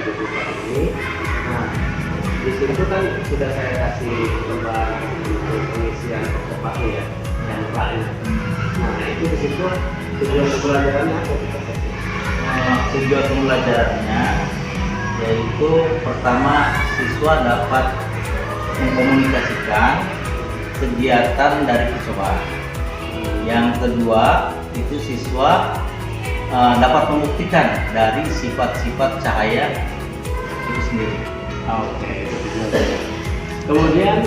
dibuka ini. Nah, di situ kan sudah saya kasih lembar untuk pengisian pokok ya, yang lain. Nah, itu di situ tujuan pembelajarannya apa kita kasih? Tujuan pembelajarannya yaitu pertama siswa dapat mengkomunikasikan kegiatan dari siswa. Yang kedua itu siswa dapat membuktikan dari sifat-sifat cahaya itu sendiri. Oke. Kemudian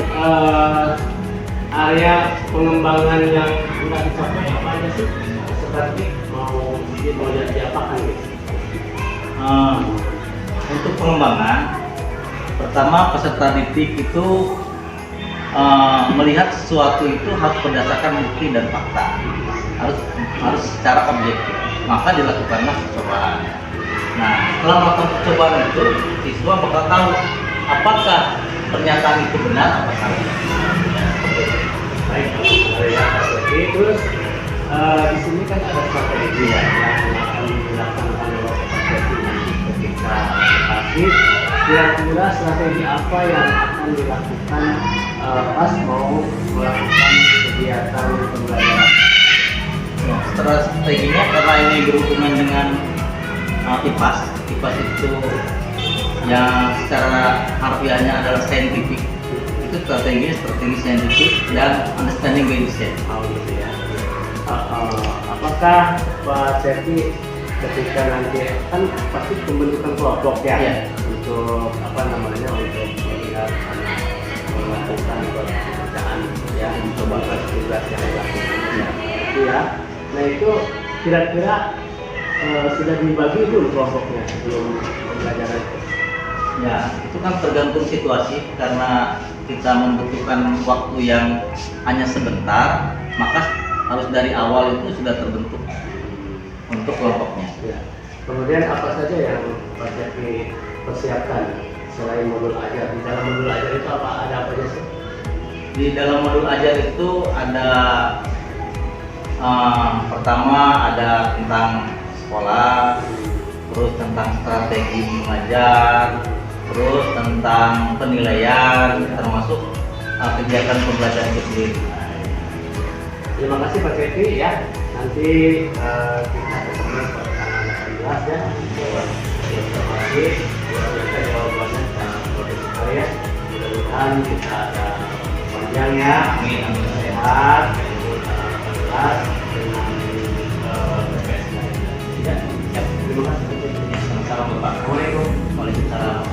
area pengembangan yang sudah dicapai apa aja sih? Seperti mau diapakan gitu? Untuk pengembangan, pertama peserta didik itu melihat sesuatu itu harus berdasarkan bukti dan fakta, harus secara objektif, maka dilakukanlah percobaan. Nah, setelah melakukan percobaan itu, siswa bakal tahu apakah pernyataan itu benar atau salah. Baik, lagi terus di sini kan ada strategi ya yang akan dilaksanakan oleh strategi nanti ketika pasti kira-kira strategi apa yang akan dilakukan pas mau melakukan kegiatan pembelajaran. Nah, strateginya karena ini berhubungan dengan IPAS itu yang secara harfiahnya adalah scientific. Itu strategi scientific dan understanding by design. Oh gitu ya. Apakah Pak Cepi ketika nanti kan pasti pembentukan kelompok ya, untuk apa namanya untuk melihat melakukan pekerjaan ya, mencoba tugas yang dilakukan itu ya. Nah itu kira-kira sudah dibagi dulu kelompoknya sebelum pembelajaran itu. Ya, itu kan tergantung situasi karena kita membutuhkan waktu yang hanya sebentar, maka harus dari awal itu sudah terbentuk untuk kelompoknya. Ya. Kemudian apa saja yang Pak Cepi persiapkan selain modul ajar? Di dalam modul ajar itu ada apa aja sih? Di dalam modul ajar itu ada pertama ada tentang sekolah, terus tentang strategi mengajar, terus tentang penilaian, termasuk kegiatan pembelajaran itu sendiri. Terima kasih Pak Cepi ya. Nanti kita ketemu pada tanggal 18 ya. Informasi kita jawabannya saya. Mudah-mudahan kita ada panjang ya. Amin. Sehat. Jelas dengan PPS ya. Terima kasih Pak Cepi. Sama-sama Bapak. Assalamualaikum. Waalaikumsalam.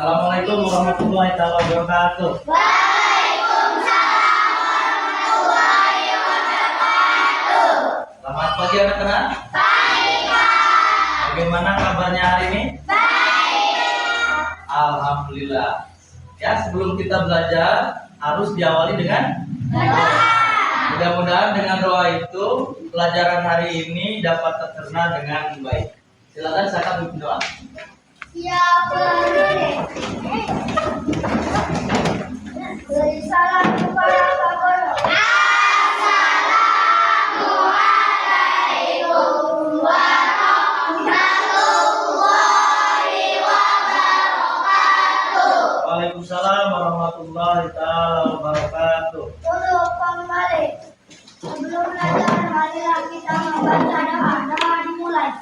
Assalamualaikum warahmatullahi wabarakatuh. Waalaikumsalam warahmatullahi wabarakatuh. Selamat pagi anak-anak. Baik, Pak. Bagaimana kabarnya hari ini? Baik. Alhamdulillah. Ya, sebelum kita belajar harus diawali dengan Berdoa. mudah-mudahan dengan doa itu pelajaran hari ini dapat tercerna dengan baik. Silakan saya berdoa. Siapa dulu? Beri salam kepada Pak Bono. Assalamualaikum warahmatullahi wabarakatuh. Waalaikumsalam warahmatullahi wabarakatuh. Duduk kembali. Sebelum belajar, marilah kita membaca doa. Doa dimulai.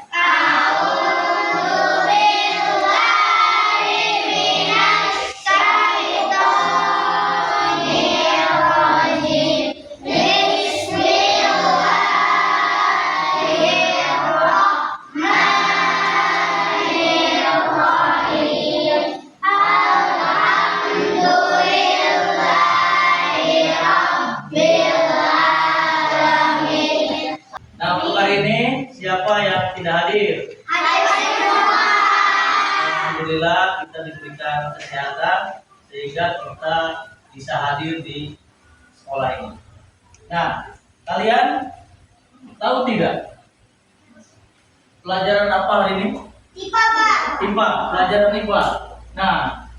Nah, untuk hari ini siapa yang tidak hadir? Alhamdulillah kita diberikan kesehatan sehingga kita bisa hadir di sekolah ini. Nah, kalian tahu tidak pelajaran apa hari ini? IPA, Pak. IPA, pelajaran IPA. Nah,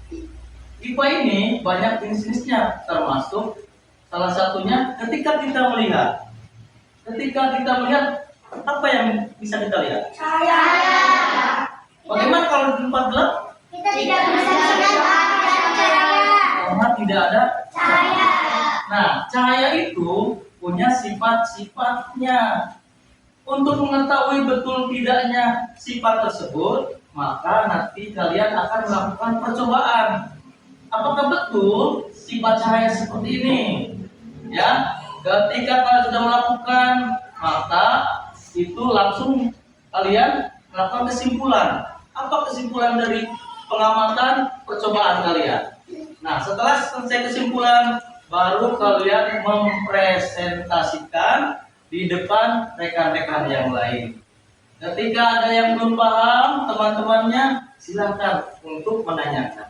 IPA ini banyak jenis-jenisnya, termasuk salah satunya ketika kita melihat Apa yang bisa kita lihat? Cahaya. Bagaimana kalau di tempat gelap? Kita tidak bisa melihat cahaya. Karena tidak ada. Cahaya. Nah, cahaya itu punya sifat-sifatnya. Untuk mengetahui betul tidaknya sifat tersebut, maka nanti kalian akan melakukan percobaan. Apakah betul sifat cahaya seperti ini? Ya, ketika kalian sudah melakukan, maka itu langsung kalian melakukan kesimpulan. Apa kesimpulan dari pengamatan percobaan kalian? Nah, setelah selesai kesimpulan, baru kalian mempresentasikan di depan rekan-rekan yang lain. Ketika ada yang belum paham, teman-temannya silakan untuk menanyakan.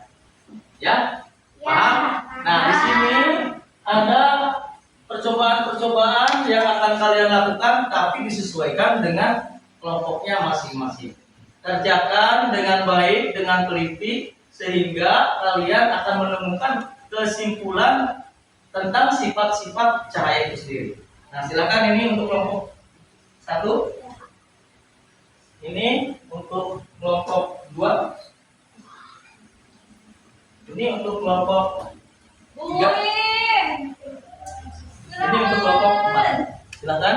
Ya, paham? Nah, di sini ada percobaan-percobaan yang akan kalian lakukan, tapi disesuaikan dengan kelompoknya masing-masing. Kerjakan dengan baik, dengan teliti, sehingga kalian akan menemukan kesimpulan tentang sifat-sifat cahaya itu sendiri. Nah, silakan ini untuk kelompok 1. Ini untuk kelompok 2. Ini untuk kelompok 3. Ini untuk kelompok 4. Silakan.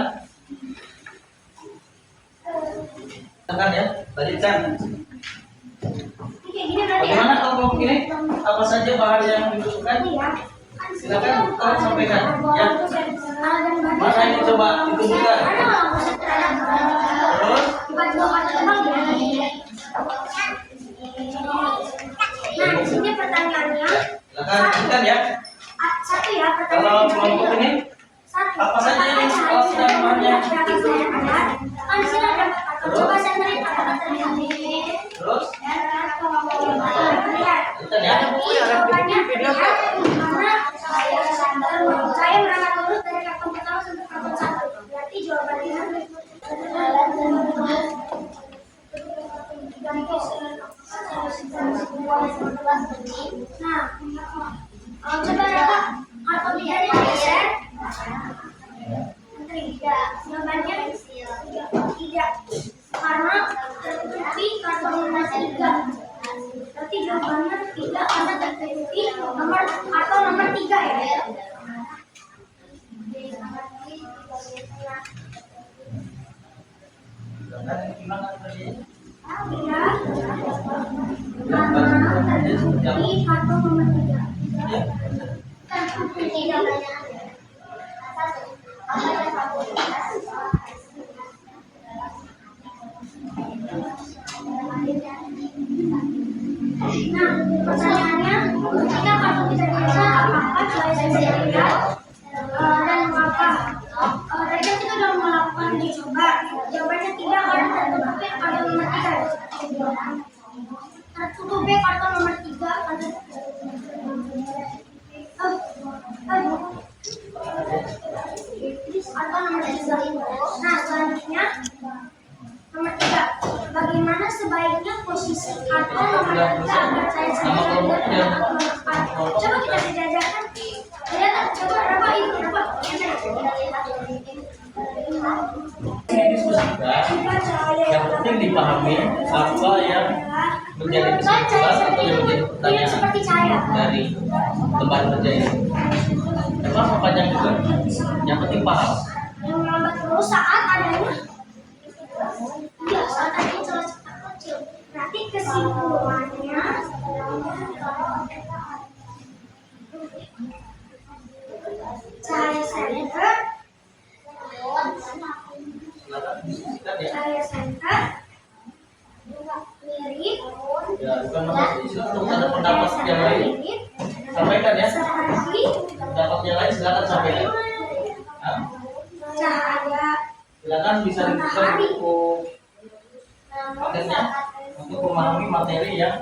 Silakan ya, lanjutkan. Bagaimana kalau kelompok ini? Apa saja bahan yang dibutuhkan? Silakan tolong sampaikan ya. Mana ini coba ditunjukkan. Terus Nah, di sini pertanyaannya. silakan lanjutkan ya. Satu ya, Kalau kelompok ini apa saja yang bahannya? Kan di sini ada coba saya beri kata-kata Terus lanjutkan ya. Saya merangkak lurus dari kakak pertama sampai kakak 1. Berarti jawabannya nah, coba Raka atau tidak digeser? Tidak. Jawabannya tidak. Karena tertutupi kartu nomor 3. Berarti jawabannya tidak karena tertutupi nomor atau nomor 3 ya. Gimana tadi? Karena tertutupi kartu nomor 3. Tertutupi jawabannya. Nah, pertanyaannya, ketika kartu kita dibaca, apakah cahaya saya tidak dan mengapa? Mereka kita sudah melakukan uji coba. Jawabannya tidak karena tertutupi kartu nomor 3. Tertutupi kartu nomor 3 atau nomor 3. Nah, selanjutnya nomor 3. Bagaimana sebaiknya posisi kartu nomor 3 agar saya sendiri coba kita sejajarkan. Lihat, coba berapa itu berapa? Ini diskusikan. Yang penting dipahami apa yang menjadi kesimpulan atau yang menjadi pertanyaan seperti cahaya dari lembar kerja ini. Memang panjang juga. Yang penting paham. yang melambat terus saat adanya saat adanya celah-celah kecil. Berarti kesimpulannya cahaya center mirip Ya, bukan masalah istilah, kalau ada pendapat yang lain, sampaikan ya. Pendapat yang lain silakan sampaikan. Hah? cahaya Silakan bisa dibuka untuk paketnya untuk memahami materi yang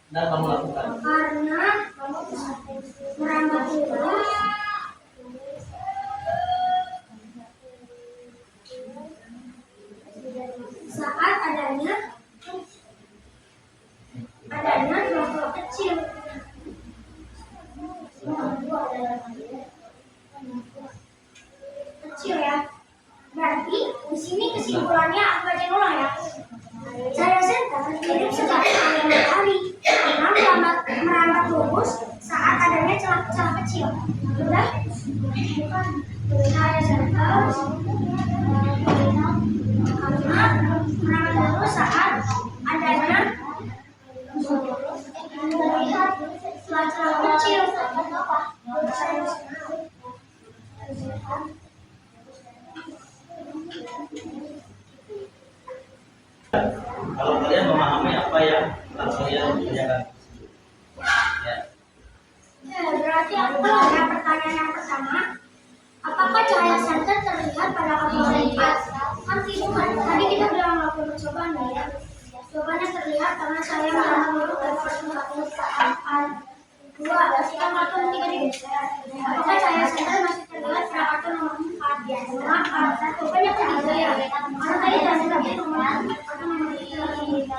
sedang kamu lakukan. karena merambat lurus saat adanya kelompok kecil. Kecil ya. Berarti di sini kesimpulannya aku baca ulang ya. Cahaya senter mirip sekali dengan matahari karena merambat lurus saat adanya celah-celah kecil. Sudah? Cahaya senter karena merambat lurus saat adanya celah-celah kecil. Kalau kalian memahami apa yang kalian kerjakan, ya. Berarti aku ada pertanyaan yang pertama. Apakah cahaya senter terlihat pada kamera lipat? Kan tidak. Tadi kita bilang melakukan percobaan ya. Jawabannya terlihat karena cahaya merambat lurus dari satu saat dua. Ketika kartu tiga digeser. Apakah cahaya senter masih terlihat pada kartu nomor 4? Mengapa? Jawabannya ketiga ya. Karena tadi tadi nomor kartu nomor 3.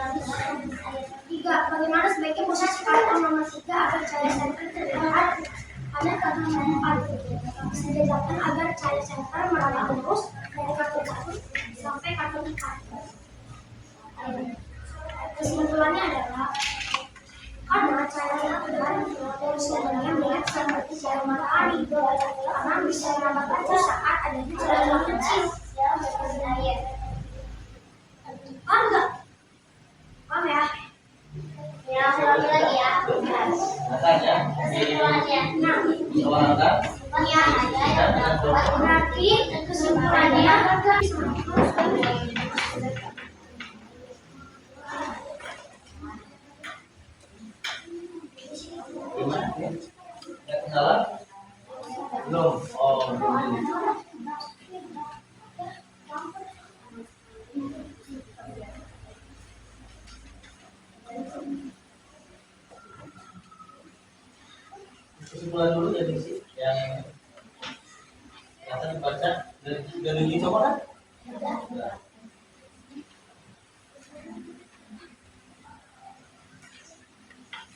Bagaimana sebaiknya posisi kartu nomor 3 agar cahaya senter terlihat pada kartu nomor 4? Bisa dijelaskan agar cahaya senter merambat lurus dari kartu 1 sampai kartu 4. Kesimpulannya adalah karena cahaya senter sebenarnya melihat seperti cahaya matahari karena bisa merambat lurus saat adanya celah kecil. Paham nggak? Paham ya? Ya, ulangi lagi ya. Makanya Nah, disoalkan ya, berarti kesimpulannya gimana? Ya kenalan? Belum. Oh, belum. Kesimpulan dulu ya Diksi, yang akan dibaca dari coba kan? Sudah.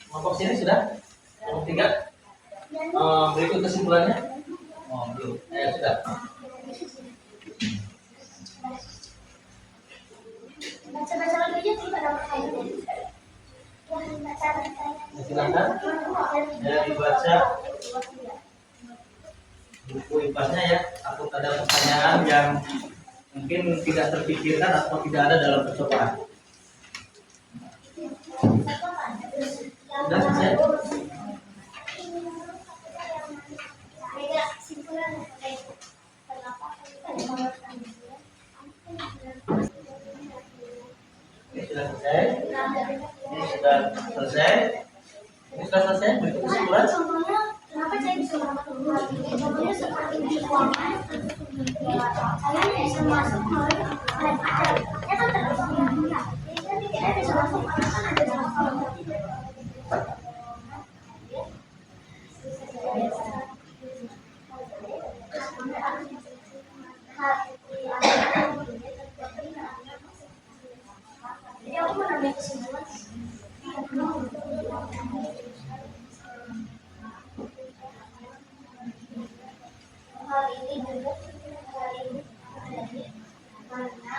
Kelompok sini sudah? Kelompok 3? Berikut kesimpulannya? Oh, belum. Sudah. baca-baca lagi aja tidak dapat faedah. Silakan. Ya, dibaca buku IPA-nya ya. Takut ada pertanyaan yang mungkin tidak terpikirkan atau tidak ada dalam percobaan. Sudah selesai? Ini sudah selesai. Ini sudah selesai. Ini sudah selesai. Berikut kesimpulan. Contohnya, kenapa saya bisa melakukan contohnya seperti di ruangan, saya bisa masuk melalui ada, ya kan tergantung ya. Jadi saya bisa masuk karena kan ada jalan. Jadi aku mengambil kesimpulan. Hal ini juga karena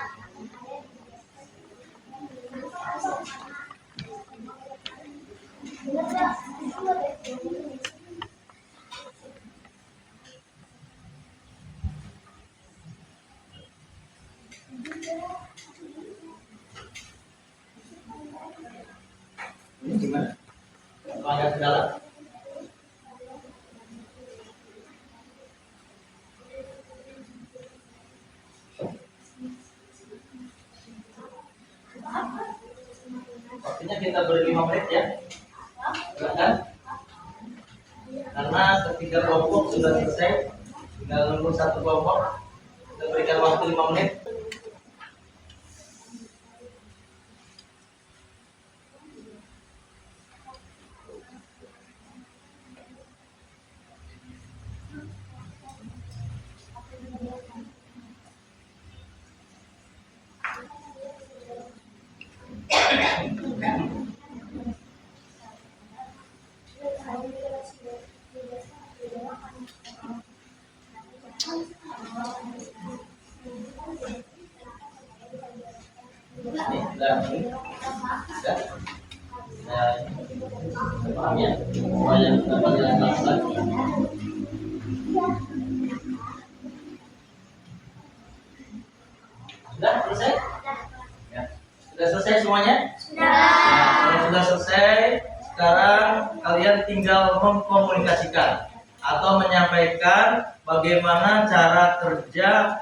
Ini gimana? Kalau ada kendala? Waktunya kita beri 5 menit ya. Silakan. Karena ketiga kelompok sudah selesai, tinggal nunggu satu kelompok. Kita berikan waktu 5 menit. Ini sudah. Paham ya? Semua yang dapat dilakukan. Sudah selesai? Ya. Sudah selesai semuanya? Sudah. Nah, kalau sudah selesai, sekarang kalian tinggal mengkomunikasikan atau menyampaikan bagaimana cara kerja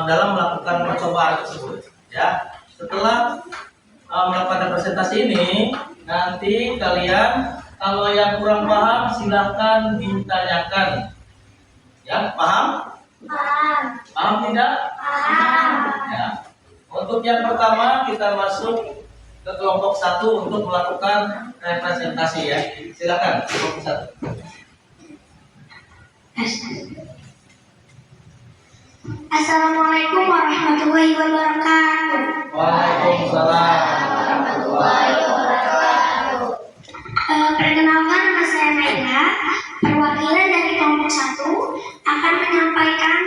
dalam melakukan percobaan tersebut. Ya, setelah melakukan presentasi ini, nanti kalian kalau yang kurang paham silahkan ditanyakan. Ya, paham? Paham. Paham tidak? Paham. Ya. Untuk yang pertama kita masuk ke kelompok 1 untuk melakukan representasi ya. Silakan kelompok 1. Assalamualaikum warahmatullahi wabarakatuh. Waalaikumsalam warahmatullahi wabarakatuh. Perkenalkan, nama saya Naila. Perwakilan dari kelompok 1 akan menyampaikan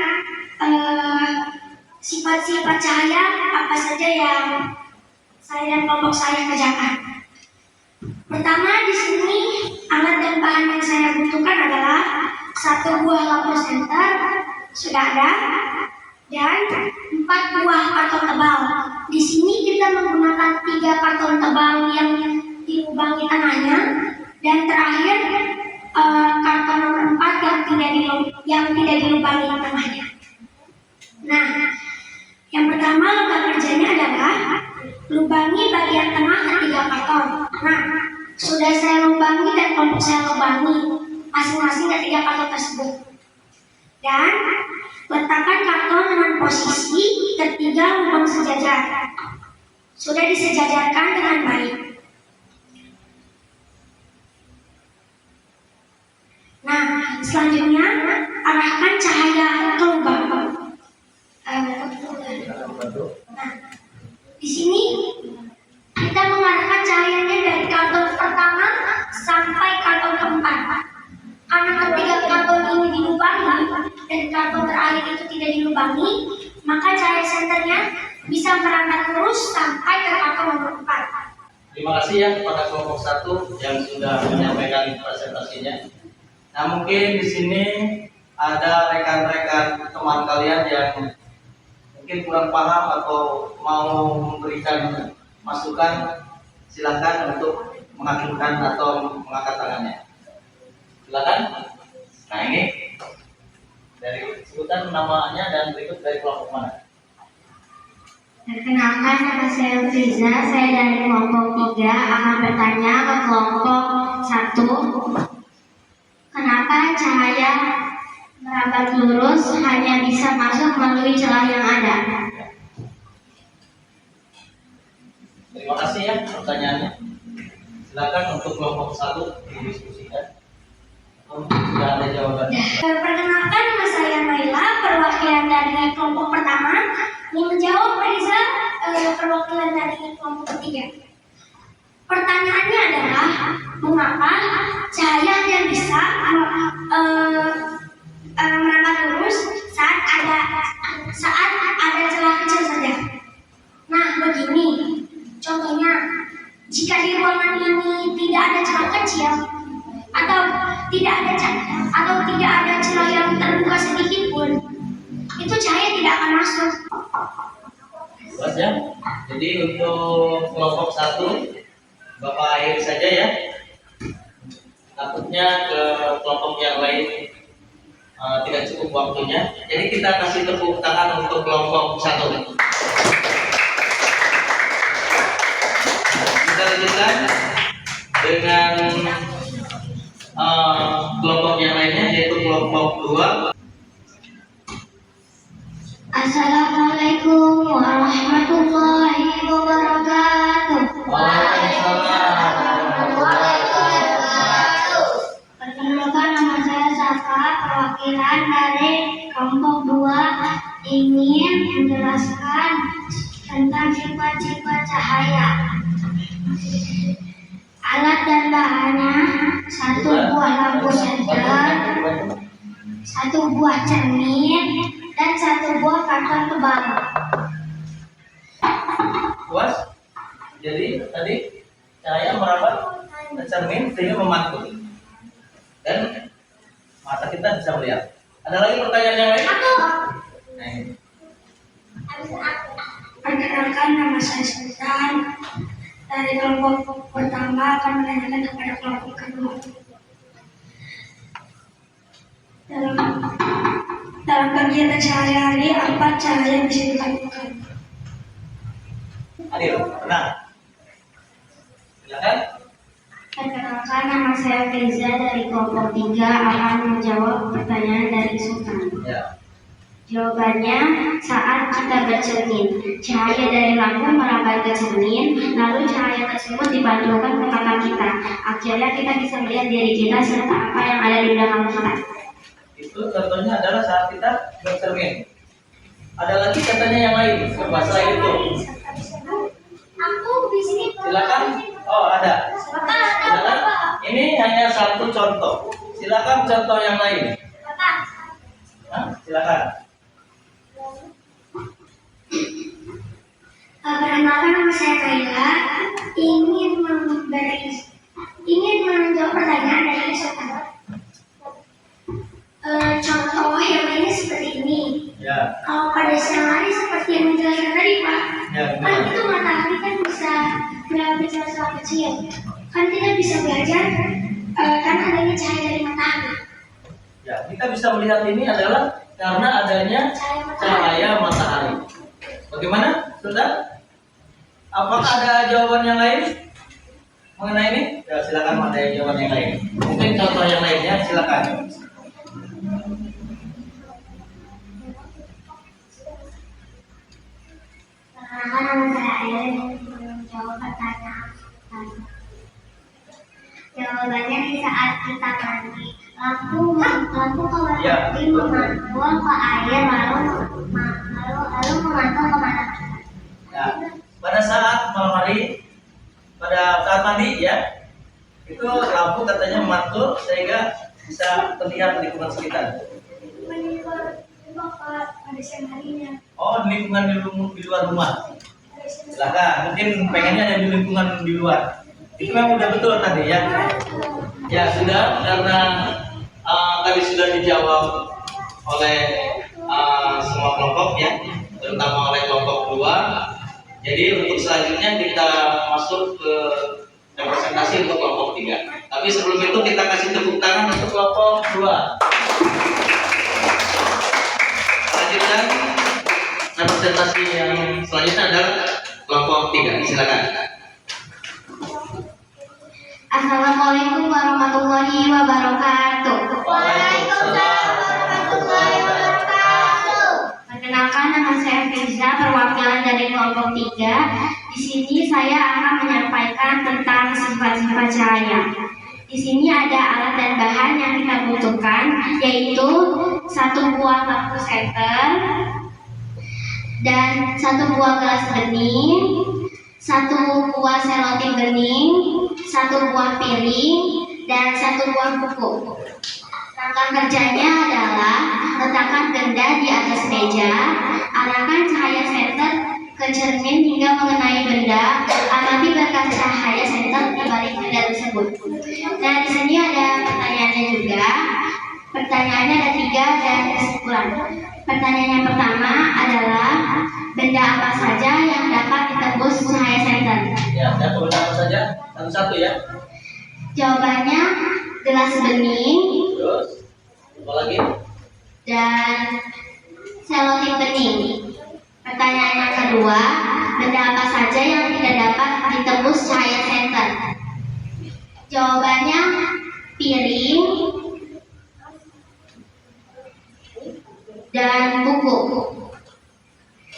sifat-sifat cahaya apa saja yang saya dan kelompok saya kerjakan. Pertama, di sini alat dan bahan yang saya butuhkan adalah 1 buah lampu senter, sudah ada, dan 4 buah karton tebal. Di sini kita menggunakan 3 karton tebal yang dilubangi tengahnya, dan terakhir karton nomor 4 yang tidak dilubangi tengahnya. Nah, yang pertama logam kerjanya adalah lubangi bagian tengah ketiga karton. Nah, sudah saya lubangi dan kelompok saya lubangi masing-masing ketiga karton tersebut. Dan letakkan karton dengan posisi ketiga lubang sejajar. Sudah disejajarkan dengan baik. Nah, selanjutnya arahkan cahaya ke lubang. Nah, di sini kita mengarahkan cahayanya dari karton pertama sampai karton keempat. Karena ketiga karton ini dilubangi dan karton terakhir itu tidak dilubangi, maka cahaya senternya bisa merambat terus sampai ke karton nomor 4. Terima kasih ya kepada kelompok 1 yang sudah menyampaikan presentasinya. Nah, mungkin di sini ada rekan-rekan teman kalian yang mungkin kurang paham atau mau memberikan masukan, silakan untuk mengaktifkan atau mengangkat tangannya. Silakan. Nah, ini dari sebutan namanya dan berikut dari kelompok mana? Perkenalkan, nama saya Friza. Saya dari kelompok 3 akan bertanya ke kelompok 1. Kenapa cahaya merambat lurus hanya bisa masuk melalui celah yang ada? Terima kasih ya pertanyaannya. Silakan untuk kelompok 1 didiskusikan. Sudah ada jawabannya. Perkenalkan, nama saya Naila, perwakilan dari kelompok pertama. Yang menjawab Riza, perwakilan dari kelompok ketiga. Pertanyaannya adalah, mengapa cahaya hanya bisa merambat lurus saat ada celah kecil saja? Nah, begini. Contohnya, jika di ruangan ini tidak ada celah kecil atau tidak ada celah yang terbuka sedikit pun, itu cahaya tidak akan masuk. Jelas ya. Jadi untuk kelompok 1 Bapak akhiri saja ya. Takutnya ke kelompok yang lain tidak cukup waktunya. Jadi kita kasih tepuk tangan untuk kelompok 1. Kita lanjutkan dengan kelompok yang lainnya, yaitu kelompok 2. Assalamualaikum warahmatullahi wabarakatuh. Waalaikumsalam warahmatullahi wabarakatuh. Perkenalkan, nama saya Safa, perwakilan dari kelompok 2 ingin menjelaskan tentang sifat-sifat cahaya. Alat dan bahannya 1 buah lampu senter, 1 buah cermin, dan 1 buah karton tebal. tadi cahaya merambat ke cermin sehingga memantul dan mata kita bisa melihat. Ada lagi pertanyaan yang lain? Aku. Nah, ini. Perkenalkan, nama saya Sultan. Dari kelompok pertama akan menanyakan kepada kelompok kedua. Dalam kegiatan sehari-hari, apa cahaya yang bisa dilakukan? Adil, tenang. Silakan. Perkenalkan, nama saya Feza dari kelompok 3 akan menjawab pertanyaan dari Sultan. Ya. Jawabannya, saat kita bercermin, cahaya dari lampu merambat ke cermin, lalu cahaya tersebut dipantulkan ke mata kita. Akhirnya kita bisa melihat diri kita serta apa yang ada di belakang kita. Itu contohnya adalah saat kita bercermin. Ada lagi katanya yang lain, selain itu. Aku di sini. Silakan. Oh, ada. Silakan. Ini hanya satu contoh. Silakan contoh yang lain. Hah? Silakan. Perkenalkan, nama saya Kaila. Ingin menjawab pertanyaan dari Sultan. Contoh yang lainnya seperti ini. Ya. Kalau pada siang hari seperti yang menjelaskan tadi, Pak, Ya, kan benar. itu matahari kan bisa berbicara soal kecil. Kan kita bisa belajar kan adanya cahaya dari matahari. Ya, kita bisa melihat ini adalah karena adanya cahaya matahari. Bagaimana, Sudah? Apakah ada jawaban yang lain mengenai ini? Ya, silakan, ada jawaban yang lain. Mungkin contoh yang lainnya, silakan. Perkenalkan, nama saya Ayah yang menjawab pertanyaan. Jawabannya di saat kita mandi, lampu kalau Ya, mandi memantul ke air lalu memantul ke mata kita. Ya, pada saat malam hari, pada saat mandi ya, itu lampu katanya memantul sehingga bisa terlihat lingkungan sekitar. Pada siang harinya. Oh, di lingkungan di luar rumah. Silakan, mungkin pengennya ada di lingkungan di luar. Itu memang udah betul tadi ya. Ya sudah, karena tadi sudah dijawab oleh semua kelompok ya, terutama oleh kelompok 2. Jadi untuk selanjutnya kita masuk ke representasi untuk kelompok 3. Tapi sebelum itu kita kasih tepuk tangan untuk kelompok 2. Selanjutnya representasi yang selanjutnya adalah kelompok 3. Silakan. Assalamualaikum warahmatullahi wabarakatuh. Waalaikumsalam warahmatullahi wabarakatuh. Perkenalkan, nama saya Firza, perwakilan dari kelompok 3. Di sini saya akan menyampaikan tentang sifat-sifat cahaya. Di sini ada alat dan bahan yang kita butuhkan, yaitu 1 buah lampu senter dan 1 buah gelas bening, 1 buah selotip bening, 1 buah piring, dan 1 buah buku. Langkah kerjanya adalah letakkan benda di atas meja, arahkan cahaya senter ke cermin hingga mengenai benda, amati berkas cahaya senter di balik benda tersebut. Nah, di sini ada pertanyaannya juga. Pertanyaannya ada 3 dan kesimpulan. Pertanyaan yang pertama adalah benda apa saja yang dapat ditembus cahaya senter? Ya, saya coba apa saja satu-satu ya. Jawabannya gelas bening Terus, apa lagi? dan selotip bening. Pertanyaan yang kedua, benda apa saja yang tidak dapat ditembus cahaya senter? Jawabannya piring dan buku.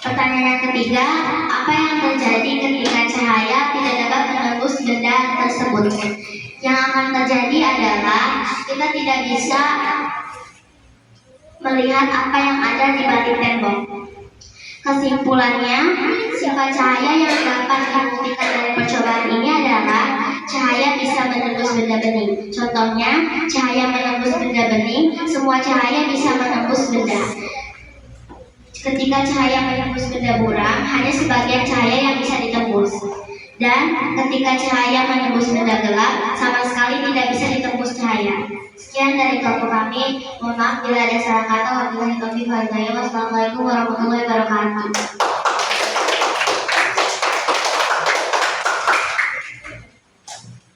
Pertanyaan yang ketiga, apa yang terjadi ketika cahaya tidak dapat menembus benda tersebut? Yang akan terjadi adalah kita tidak bisa melihat apa yang ada di balik tembok. Kesimpulannya, sifat cahaya yang dapat dibuktikan dari percobaan ini adalah cahaya bisa menembus benda bening. Contohnya, cahaya menembus benda bening, semua cahaya bisa menembus benda. Ketika cahaya menembus benda buram, hanya sebagian cahaya yang bisa ditembus. Dan ketika cahaya menembus benda gelap, sama sekali tidak bisa ditembus cahaya. Sekian dari kelompok kami. Mohon maaf bila ada salah kata. Wabillahi taufiq wal hidayah. Wassalamualaikum warahmatullahi wabarakatuh.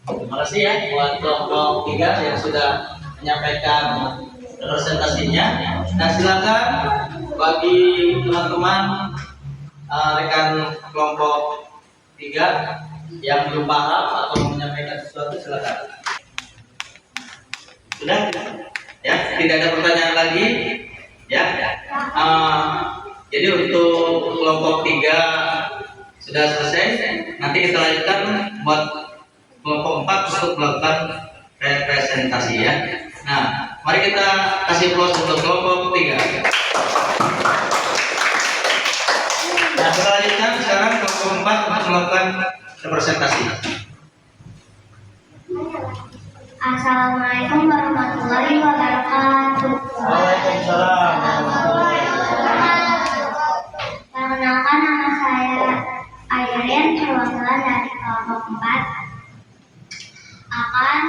Terima kasih ya buat kelompok 3 yang sudah menyampaikan presentasinya. Nah, silakan bagi teman-teman rekan kelompok 3 yang belum paham atau menyampaikan sesuatu, silakan. Sudah? Ya, tidak ada pertanyaan lagi. Ya. Jadi untuk kelompok 3 sudah selesai. Nanti kita lanjutkan buat kelompok 4 untuk melakukan representasi ya. Nah, mari kita kasih applause untuk kelompok 3. Nah, kita lanjutkan sekarang kelompok 4 untuk melakukan representasi. Assalamualaikum warahmatullahi wabarakatuh. Waalaikumsalam warahmatullahi wabarakatuh. Perkenalkan, nama saya Ayrin, perwakilan dari kelompok 4, akan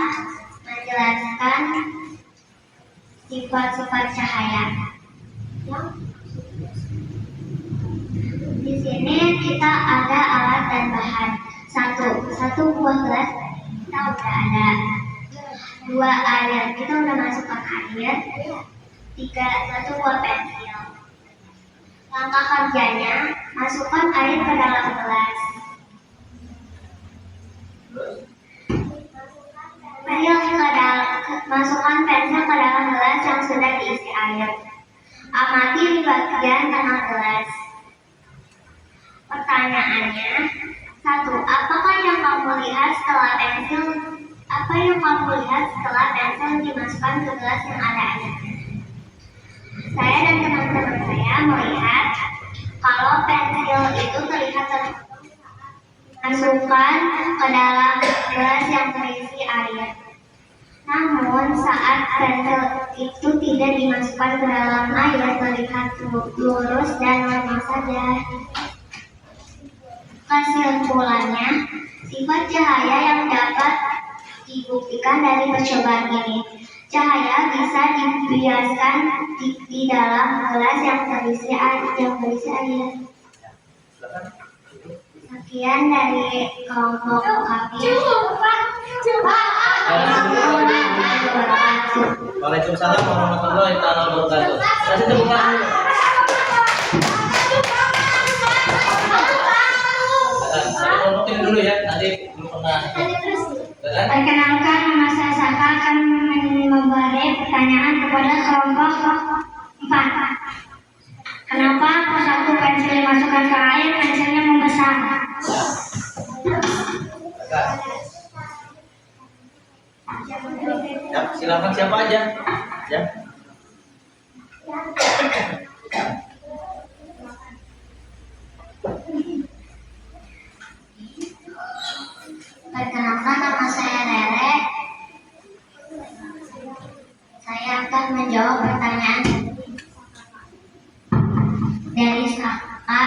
menjelaskan sifat-sifat cahaya. Di sini kita ada alat dan bahan. Satu buah gelas kita udah ada. 2 air kita udah masukkan air. 1 buah pensil. Langkah kerjanya, masukkan air ke dalam gelas. Masukkan pensil ke dalam gelas yang sudah diisi air. Amati di bagian tengah gelas. Pertanyaannya, 1. Apa yang kamu lihat setelah pensil dimasukkan ke gelas yang ada airnya? Saya dan teman-teman saya melihat kalau pensil itu terlihat masukkan ke dalam gelas yang terisi air. Namun saat pensil itu tidak dimasukkan ke dalam air, terlihat lurus dan normal saja. Kesimpulannya, sifat cahaya yang dapat dibuktikan dari percobaan ini. Cahaya bisa dibiaskan di dalam gelas yang terisi air. Sekian dari kelompok kami. Waalaikumsalam warahmatullahi wabarakatuh. Kasih tepuk tangan. Ngomongin dulu ya, nanti belum pernah. Perkenalkan, nama saya Saka akan memberi pertanyaan kepada kelompok 4. Kenapa pas satu pensil dimasukkan ke air, pensilnya membesar? Ya, silakan siapa aja. Ya. Perkenalkan, nama saya Rere. Saya akan menjawab pertanyaan dari Saka.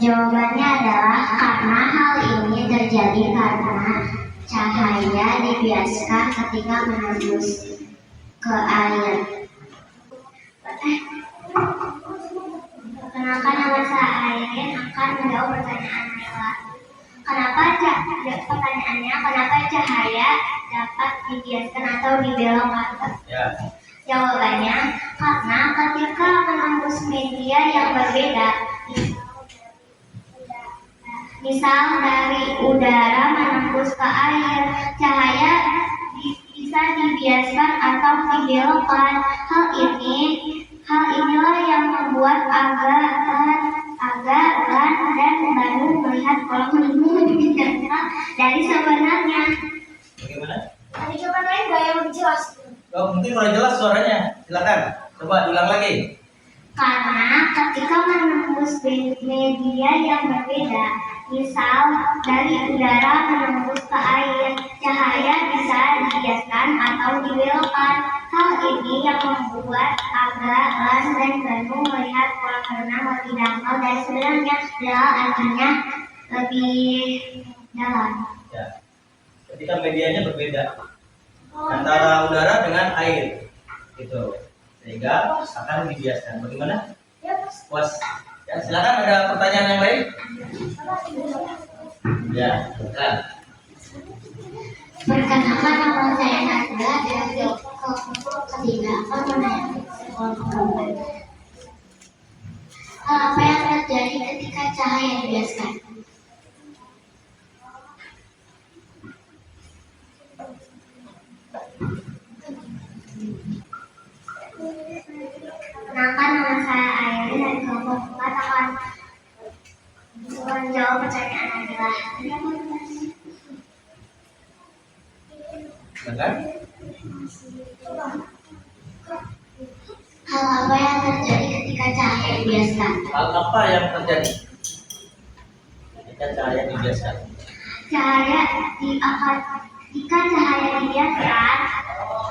Jawabannya adalah karena hal ini terjadi karena cahaya dibiaskan ketika menembus ke air. Perkenalkan, nama saya Airin akan menjawab pertanyaan Nela. Kenapa cahaya dapat dibiaskan atau dibelokkan? Ya. Jawabannya, karena ketika menembus media yang berbeda, misal dari udara menembus ke air, cahaya bisa dibiaskan atau dibelokkan. Hal inilah yang membuat Aga dan Banu melihat kolom lingkungan lebih terang dari sebenarnya. Bagaimana? Ada jawaban lain nggak yang lebih jelas? Oh, mungkin kurang jelas suaranya. Silakan. Coba diulang lagi. Karena ketika menembus media yang berbeda, misal dari udara menembus ke air, cahaya bisa dibiaskan atau dibelokkan. Hal ini yang membuat Aga, Lan, dan Banu melihat pola karena lebih dangkal dan sebenarnya adalah artinya lebih dalam. Ya. Ketika medianya berbeda antara udara dengan air, gitu. Sehingga akan dibiaskan. Bagaimana? Ya, Mas. Puas. Ya, silakan ada pertanyaan yang lain? Ya, silakan. Perkenalkan, nama saya Nazla dari kelompok ketiga mengenai kelompok. Apa yang terjadi ketika cahaya dibiaskan? Perkenalkan, nama saya Ayani dari kelompok 4 akan menjawab pertanyaan adalah Silakan. hal apa yang terjadi ketika cahaya dibiaskan? Hal apa yang terjadi ketika cahaya dibiaskan? Jika cahaya dibiaskan,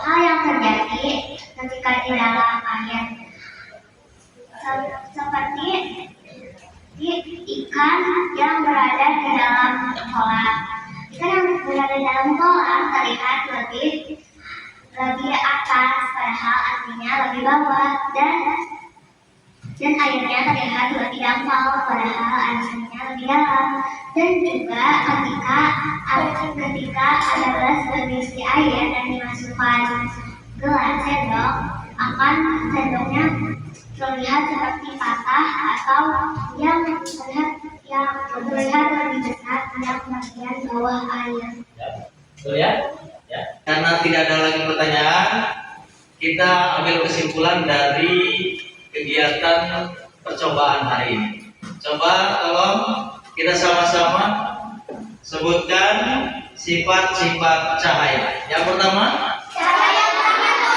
hal yang terjadi ketika di dalam air seperti ikan yang berada di dalam kolam. Ikan yang berada di dalam kolam terlihat lebih atas, padahal artinya lebih bawah, dan airnya terlihat lebih dangkal, padahal artinya lebih dalam. Dan juga ketika ada gelas berisi air dan dimasukkan gelas sendok, sendoknya terlihat seperti patah atau yang terlihat lebih besar pada bagian bawah air. Ya, betul ya? Ya. Karena tidak ada lagi pertanyaan, kita ambil kesimpulan dari kegiatan percobaan hari ini. Coba tolong kita sama-sama sebutkan sifat-sifat cahaya. Yang pertama, Cahaya terus.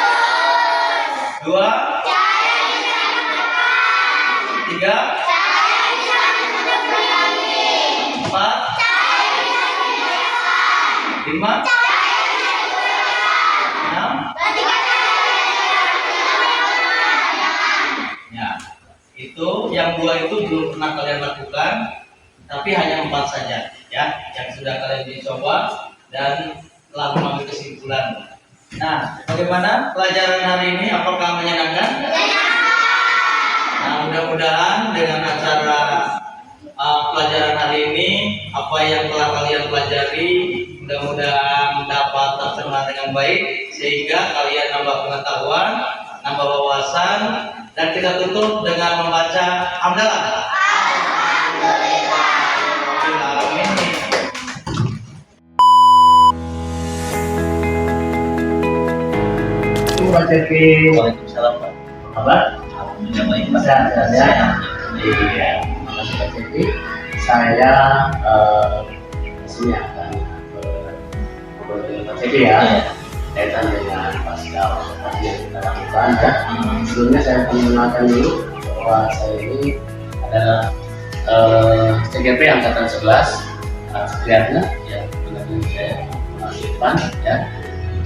dua, Cahaya bisa menekan. tiga, Cahaya bisa menutupi lagi. empat, Cahaya bisa dibiaskan. lima, Cahaya bisa digunakan. enam. Ketika cahaya Ya, itu yang dua itu belum pernah kalian lakukan, tapi hanya 4 saja, ya, yang sudah kalian dicoba dan telah mengambil kesimpulan. Nah, bagaimana pelajaran hari ini? Apakah menyenangkan? Nah, mudah-mudahan dengan acara pelajaran hari ini, apa yang telah kalian pelajari, mudah-mudahan dapat tercerna dengan baik, sehingga kalian nambah pengetahuan, nambah wawasan, dan kita tutup dengan membaca hamdalah. Pak Cepi, Waalaikumsalam Pak. kabar? Alhamdulillah baik Pak. Sehat ya? Iya. Terima kasih Pak Cepi. Saya di sini akan ngobrol dengan Pak Cepi ya, kaitan dengan pasca observasi yang kita lakukan ya. Sebelumnya saya akan mengenalkan dulu bahwa saya ini adalah CGP angkatan 11, Supriyatna, ya, dengan saya Mas Irfan ya.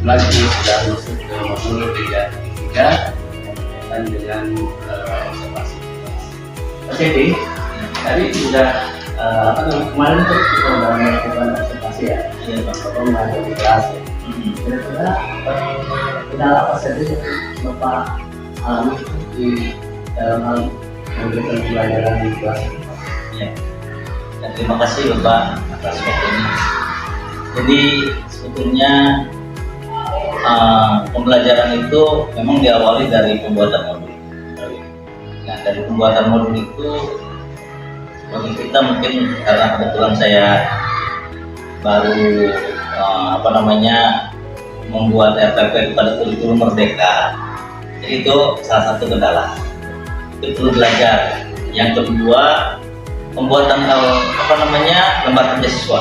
Lagi sudah masuk ke modul 3 berkaitan dengan observasi. Pak Cepi, tadi sudah kemarin tuh kita sudah melakukan observasi ya, Bapak mengajar di kelas ya. Kira-kira kendala apa saja yang Bapak alami di dalam hal memberikan pelajaran di kelas? Ya. Dan terima kasih Bapak atas waktu ini. Jadi sebetulnya pembelajaran itu memang diawali dari pembuatan modul. Nah, dari pembuatan modul itu bagi kita mungkin karena kebetulan saya baru membuat RPP pada kurikulum Merdeka, jadi itu salah satu kendala. Itu perlu belajar. Yang kedua, pembuatan lembar kerja siswa.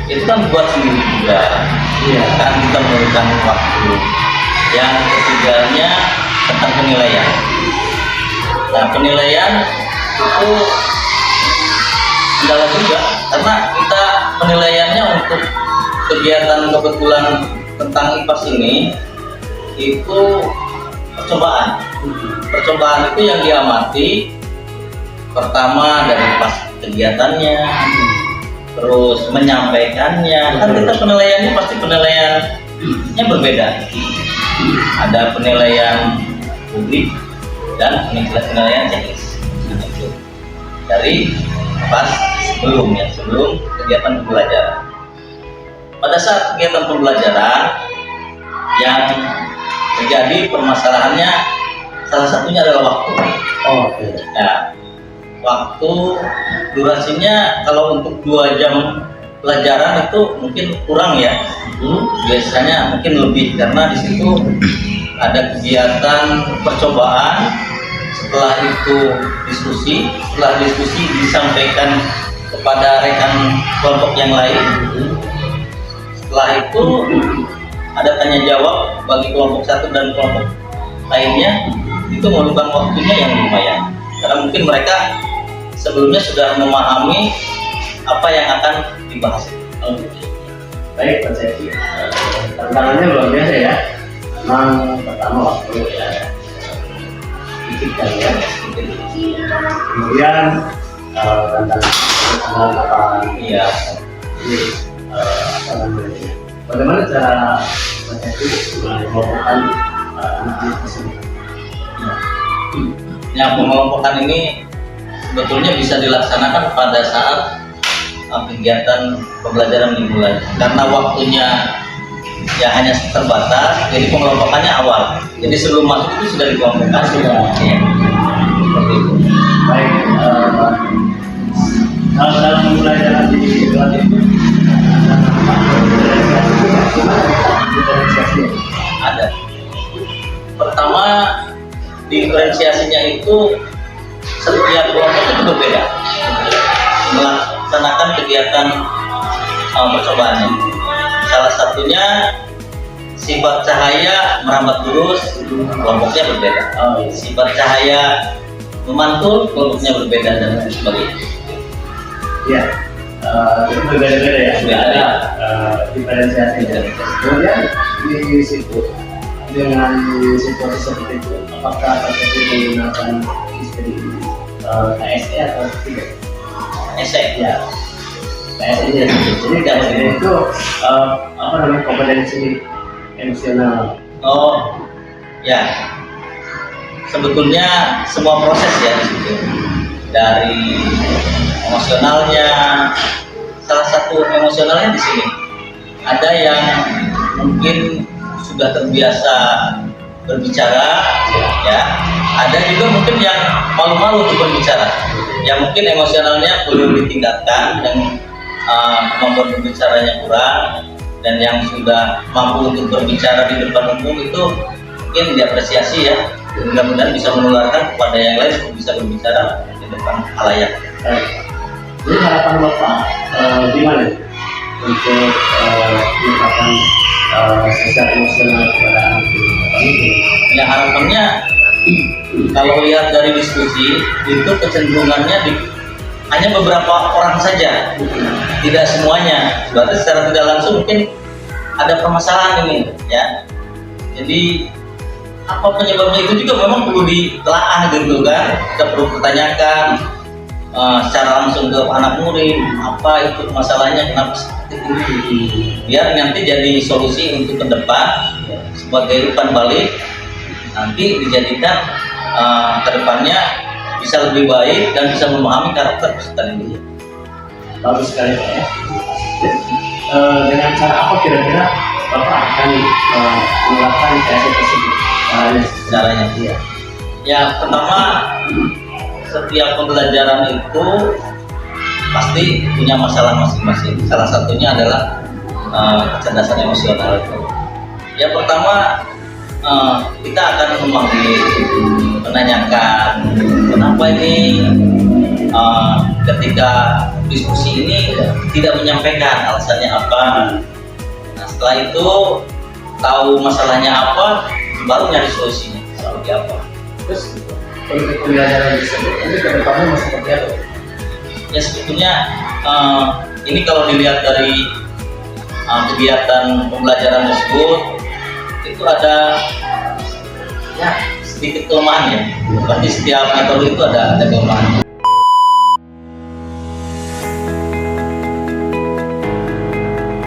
Itu kan buat sendiri juga, kan kita memerlukan waktu. Yang ketiganya tentang penilaian. Nah, penilaian itu kendala juga karena kita penilaiannya untuk kegiatan kebetulan tentang IPAS ini itu percobaan. Percobaan itu yang diamati pertama dari pas kegiatannya, terus menyampaikannya. Kan kita penilaiannya pasti penilaiannya berbeda. Ada penilaian publik dan penilaian checklist. Itu dari pas sebelum kegiatan pembelajaran. Pada saat kegiatan pembelajaran yang terjadi permasalahannya salah satunya adalah waktu. Oke. Ya, waktu durasinya kalau untuk 2 jam pelajaran itu mungkin kurang ya. Biasanya mungkin lebih karena di situ ada kegiatan percobaan, setelah itu diskusi, setelah diskusi disampaikan kepada rekan kelompok yang lain. Setelah itu ada tanya jawab bagi kelompok satu dan kelompok lainnya, itu memerlukan waktunya yang lumayan karena mungkin mereka sebelumnya sudah memahami apa yang akan dibahas. Baik, Pak Sesi. Tantangannya luar biasa ya. Memang pertama waktu ya, sedikit ya. Kemudian tantangan apa? Iya. Ini apa namanya? Bagaimana cara Pak Sesi mengelompokkan anak-anak tersebut? Ya, pengelompokan ini sebetulnya bisa dilaksanakan pada saat kegiatan pembelajaran dimulai karena waktunya ya hanya terbatas, jadi pengelompokannya awal. Jadi sebelum masuk itu sudah dikelompokkan sudah. Ya. Seperti itu. Baik, kalau dalam pembelajaran di luar itu Ada. Pertama, diferensiasinya itu setiap kelompok itu berbeda melaksanakan kegiatan percobaannya. Salah satunya sifat cahaya merambat lurus, kelompoknya berbeda. Sifat cahaya memantul, kelompoknya berbeda dan lain sebagainya. ya, itu berbeda-beda ya. Sudah ada diferensiasinya. Kemudian di situ dengan situasi seperti itu, apakah seperti menggunakan istri KSE atau tidak? esek. Ya, KSE nya. Jadi KSE itu apa namanya, kompetensi emosional. Oh, ya. Sebetulnya semua proses ya di situ. Dari emosionalnya, salah satu emosionalnya di sini. Ada yang mungkin sudah terbiasa berbicara, ya. Ada juga mungkin yang malu-malu untuk berbicara. Ya mungkin emosionalnya perlu ditingkatkan dan kemampuan berbicaranya kurang, dan yang sudah mampu untuk berbicara di depan umum itu mungkin diapresiasi ya. Mudah-mudahan bisa menularkan kepada yang lain untuk bisa berbicara di depan khalayak. Jadi harapan Bapak gimana untuk meningkatkan sosial emosional kepada anak ini? Ya harapannya kalau lihat dari diskusi itu kecenderungannya hanya beberapa orang saja, tidak semuanya. Berarti secara tidak langsung mungkin ada permasalahan ini, ya. Jadi apa penyebabnya itu juga memang perlu ditelaah gitu kan. Kita perlu pertanyakan secara langsung ke anak murid, apa itu masalahnya, kenapa seperti ini, biar nanti jadi solusi untuk ke depan sebagai umpan balik, nanti dijadikan ke depannya bisa lebih baik dan bisa memahami karakter peserta ini. Bagus sekali Pak ya. Dengan cara apa kira-kira Bapak akan melakukan KSE tersebut? Caranya Iya. Ya pertama, setiap pembelajaran itu pasti punya masalah masing-masing. Salah satunya adalah kecerdasan emosional itu. Ya pertama, kita akan memanggil, menanyakan kenapa ini ketika diskusi ini tidak menyampaikan alasannya apa. Nah setelah itu tahu masalahnya apa, baru nyari solusinya seperti apa. Terus untuk pembelajaran tersebut nanti ke depannya mau seperti apa? Ya sebetulnya ini kalau dilihat dari kegiatan pembelajaran tersebut itu ada ya sedikit kelemahannya. Berarti setiap metode itu ada kelemahannya.